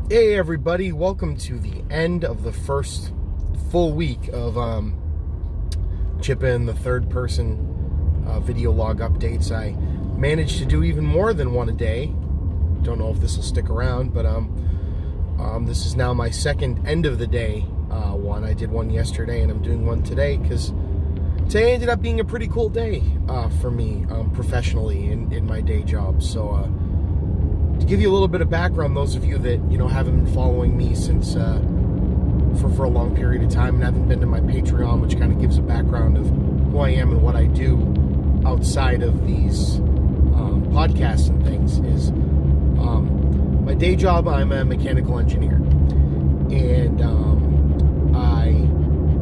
Hey everybody, welcome to the end of the first full week of Chippa and the third person video log updates. I managed to do even more than one a day. Don't know if this will stick around, but this is now my second end of the day one. I did one yesterday and I'm doing one today because today ended up being a pretty cool day for me professionally in my day job. So to give you a little bit of background, those of you that haven't been following me since for a long period of time and haven't been to my Patreon, which kind of gives a background of who I am and what I do outside of these podcasts and things, is my day job. I'm a mechanical engineer, and I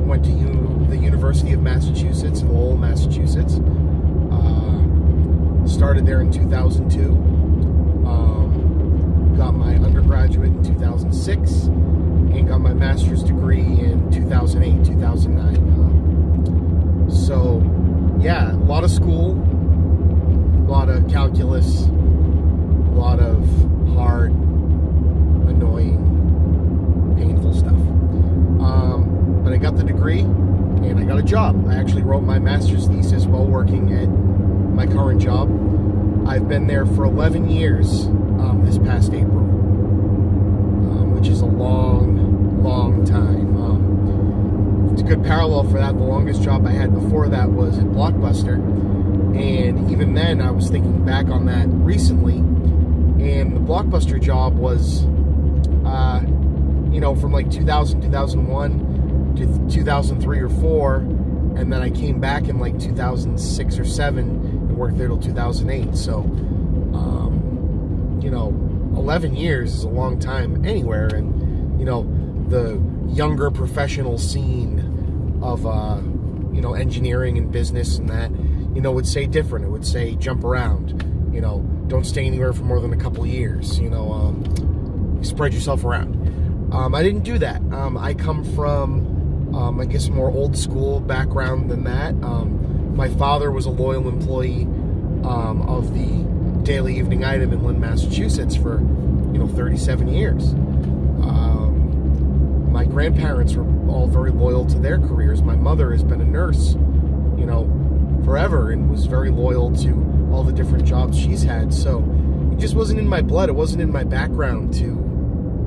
went to the University of Massachusetts in Lowell, Massachusetts. Started there in 2002. Got my undergraduate in 2006 and got my master's degree in 2008, 2009. So, yeah, a lot of school, a lot of calculus, a lot of hard, annoying, painful stuff. But I got the degree and I got a job. I actually wrote my master's thesis while working at my current job. I've been there for 11 years this past April, which is a long time. It's a good parallel for that. The longest job I had before that was at Blockbuster, and even then I was thinking back on that recently, and the Blockbuster job was, from like 2000, 2001 to 2003 or 4, and then I came back in like 2006 or 7 and worked there till 2008. So 11 years is a long time anywhere, and the younger professional scene of engineering and business and that would say different. It would say jump around, don't stay anywhere for more than a couple of years, spread yourself around. I didn't do that. I come from I guess more old school background than that. My father was a loyal employee of the Daily Evening Item in Lynn, Massachusetts for 37 years. My grandparents were all very loyal to their careers. My mother has been a nurse forever and was very loyal to all the different jobs she's had. So it just wasn't in my blood. It wasn't in my background to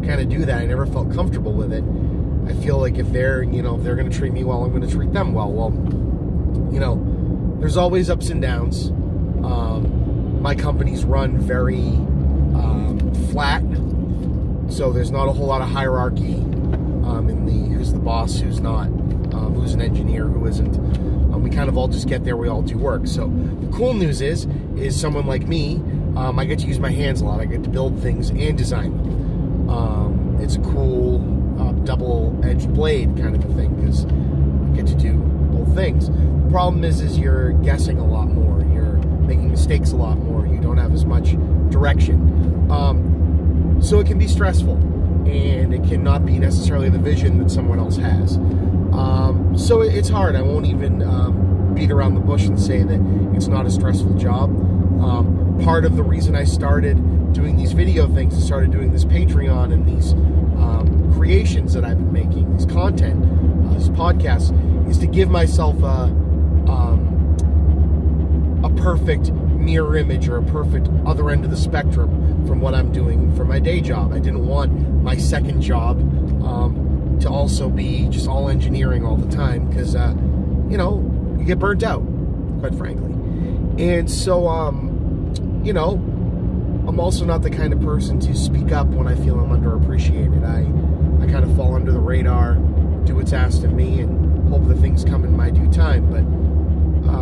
kind of do that. I never felt comfortable with it. I feel like if they're going to treat me well, I'm going to treat them well. Well, there's always ups and downs. My company's run very flat, so there's not a whole lot of hierarchy in the who's the boss, who's not, who's an engineer, who isn't. We kind of all just get there. We all do work. So the cool news is someone like me, I get to use my hands a lot. I get to build things and design them. It's a cool double-edged blade kind of a thing, because I get to do both things. The problem is you're guessing a lot more. You're making mistakes a lot more. You don't have as much direction. So it can be stressful, and it cannot be necessarily the vision that someone else has. So it's hard. I won't even beat around the bush and say that it's not a stressful job. Part of the reason I started doing these video things and started doing this Patreon and these creations that I've been making, this content, this podcast, is to give myself a perfect mirror image or a perfect other end of the spectrum from what I'm doing for my day job. I didn't want my second job to also be just all engineering all the time, because you get burnt out, quite frankly. And so I'm also not the kind of person to speak up when I feel I'm underappreciated. I kind of fall under the radar, do what's asked of me, and hope that things come in my due time. But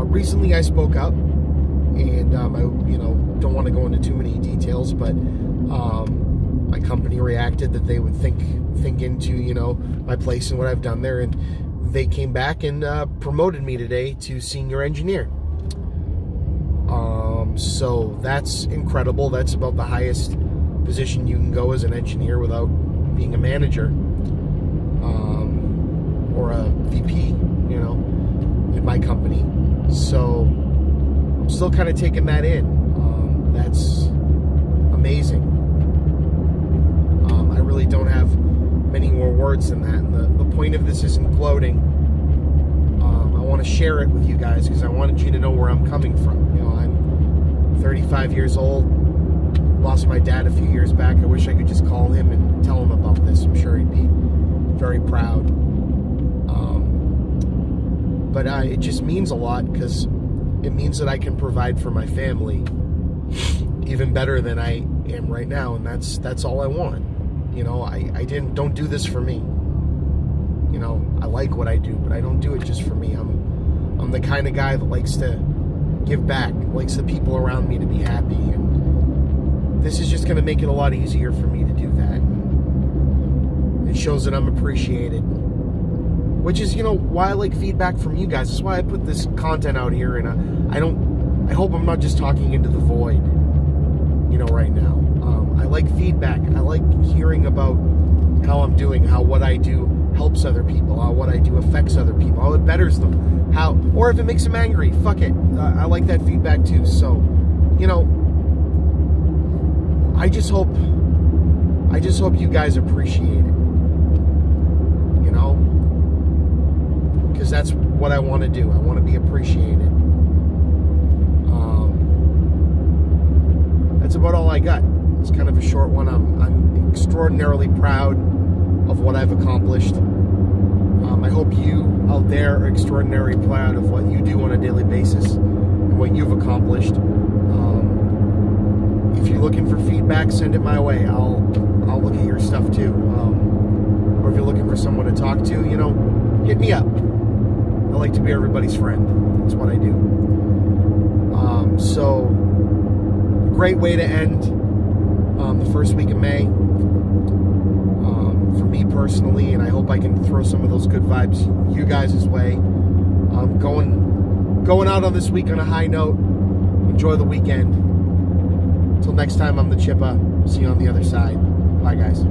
recently I spoke up, and I don't want to go into too many details, but my company reacted that they would think into my place and what I've done there, and they came back and promoted me today to senior engineer. So that's incredible. That's about the highest position you can go as an engineer without being a manager or a VP, in my company. So I'm still kind of taking that in. That's amazing. really don't have many more words than that. And the point of this isn't gloating. I want to share it with you guys because I wanted you to know where I'm coming from. You know, I'm 35 years old. Lost my dad a few years back. I wish I could just call him and tell him about this. I'm sure he'd be very proud. But it just means a lot because it means that I can provide for my family even better than I am right now, and that's all I want. You know, I don't do this for me. You know, I like what I do, but I don't do it just for me. I'm the kind of guy that likes to give back, likes the people around me to be happy, and this is just going to make it a lot easier for me to do that. It shows that I'm appreciated, which is, you know, why I like feedback from you guys. That's why I put this content out here, and I hope I'm not just talking into the void, you know, right now. I like feedback. I like hearing about how I'm doing, how what I do helps other people, how what I do affects other people, how it betters them, or if it makes them angry, fuck it. I like that feedback too. So, you know, I just hope you guys appreciate it, you know, because that's what I want to do. I want to be appreciated. That's about all I got. It's kind of a short one. I'm extraordinarily proud of what I've accomplished. I hope you out there are extraordinarily proud of what you do on a daily basis and what you've accomplished. If you're looking for feedback, send it my way. I'll look at your stuff too. Or if you're looking for someone to talk to, you know, hit me up. I like to be everybody's friend. That's what I do. So, great way to end the first week of May. For me personally, and I hope I can throw some of those good vibes you guys' way. Going out on this week on a high note. Enjoy the weekend. Until next time, I'm the Chippa. See you on the other side. Bye, guys.